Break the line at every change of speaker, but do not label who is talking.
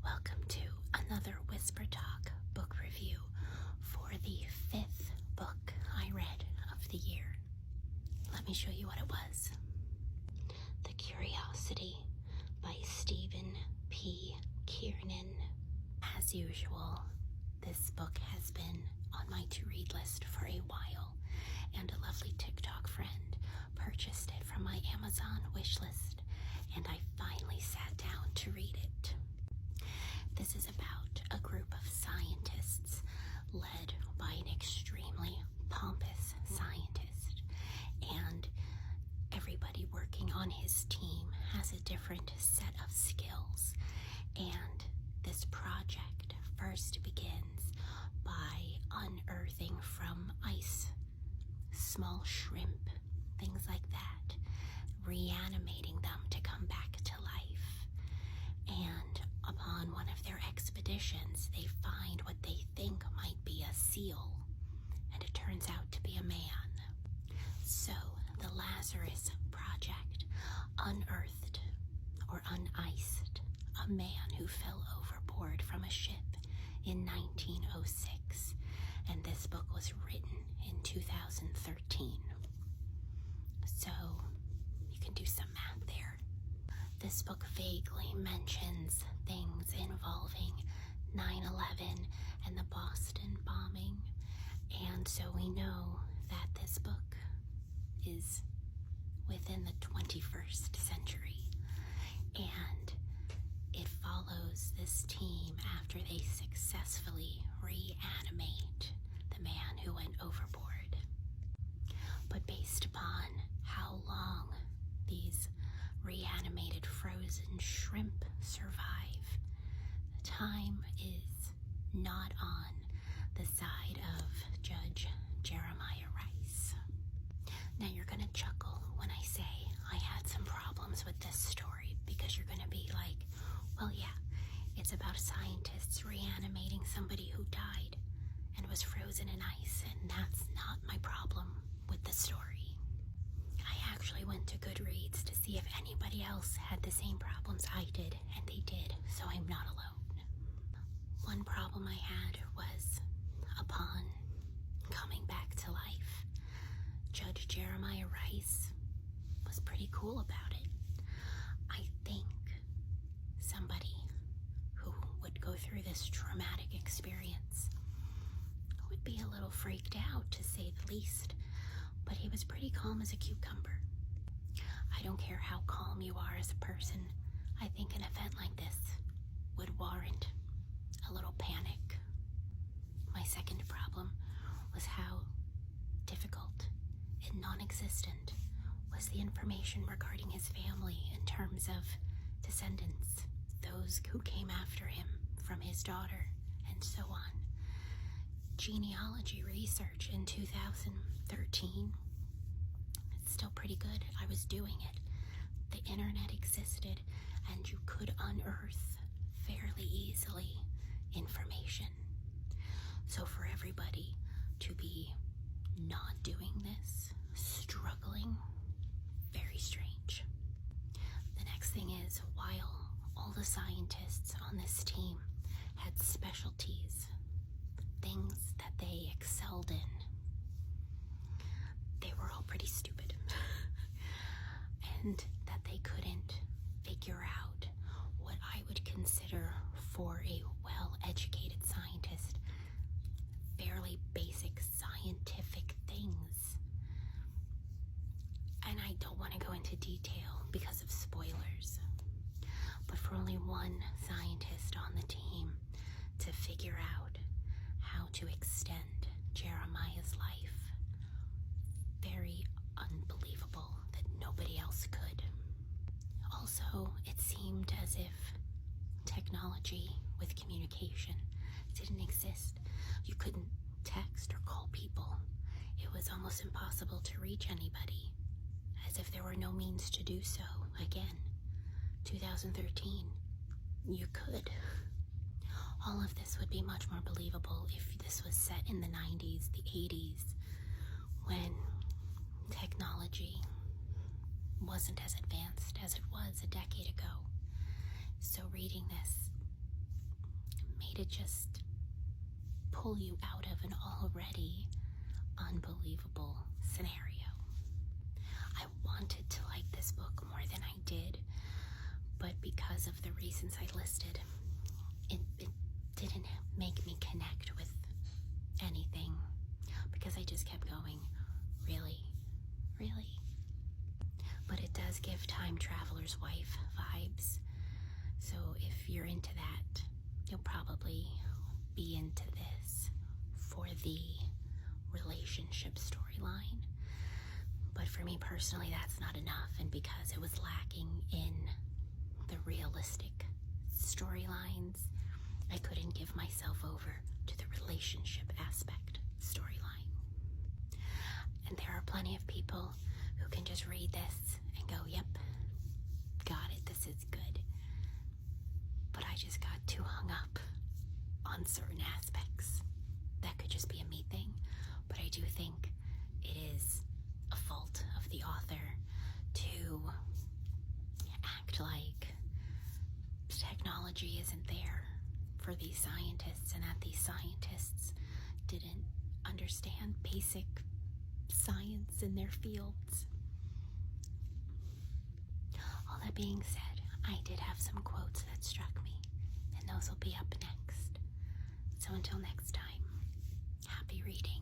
Welcome to another Whisper Talk book review for the 5th book I read of the year. Let me show you what it was. The Curiosity by Stephen P. Kiernan. As usual, this book has been on my to-read list for a while, and a lovely TikTok friend purchased it from my Amazon wishlist, and I finally sat down to read it. This is about a group of scientists led by an extremely pompous scientist, and everybody working on his team has a different set of skills. And this project first begins by unearthing from ice small shrimp, things like that, reanimating them to come back to life. And upon one of their expeditions, they find what they think might be a seal, and it turns out to be a man. So the Lazarus Project unearthed or uniced a man who fell overboard from a ship in 1906, and this book was written in 2013. So you can do some math there. This book vaguely mentions things involving 9/11 and the Boston bombing, and so we know that this book is within the 21st century, and it follows this team after they successfully reanimate the man who went overboard. But based upon how long these reanimated frozen shrimp survive, the time is not on the side of Judge Jeremiah Rice. Now you're gonna chuckle when I say I had some problems with this story, because you're gonna be like, well, yeah, it's about scientists reanimating somebody who died and was frozen in ice, and that's not my problem with the story. I actually went to Goodreads to see if anybody else had the same problems I did, and they did, so I'm not alone. One problem I had was, upon coming back to life, Judge Jeremiah Rice was pretty cool about it. I think somebody who would go through this traumatic experience would be a little freaked out, to say the least, but he was pretty calm as a cucumber. I don't care how calm you are as a person, I think an event like this would warrant a little panic. My second problem was how difficult and non-existent was the information regarding his family in terms of descendants, those who came after him from his daughter, and so on. Genealogy research in 2013, it's still pretty good. I was doing it. The internet existed, and you could unearth fairly easily information. So for everybody to be not doing this, struggling, very strange. The next thing is, while all the scientists on this team had specialties, things that they excelled in, they were all pretty stupid. And that they couldn't figure out what I would consider, for a well-educated scientist, fairly basic scientific things. And I don't want to go into detail because of spoilers, but for only one scientist on the team to figure out how to extend Jeremiah's life, very unbelievable that nobody else could. Also, it seemed as if technology with communication didn't exist. You couldn't text or call people. It was almost impossible to reach anybody, as if there were no means to do so. Again, 2013, you could. All of this would be much more believable if this was set in the 90s, the 80s, when technology wasn't as advanced as it was a decade ago. So reading this to just pull you out of an already unbelievable scenario. I wanted to like this book more than I did, but because of the reasons I listed, it didn't make me connect with anything, because I just kept going, really? But it does give Time Traveler's Wife vibes, so if you're into that, you'll probably be into this for the relationship storyline. But for me personally, that's not enough, and because it was lacking in the realistic storylines, I couldn't give myself over to the relationship aspect storyline. And there are plenty of people who can just read this and go, yep, got it, this is good. But I just got too hung up on certain aspects. That could just be a me thing, but I do think it is a fault of the author to act like technology isn't there for these scientists, and that these scientists didn't understand basic science in their fields. All that being said, I did have some quotes that struck me, and those will be up next. So until next time, happy reading.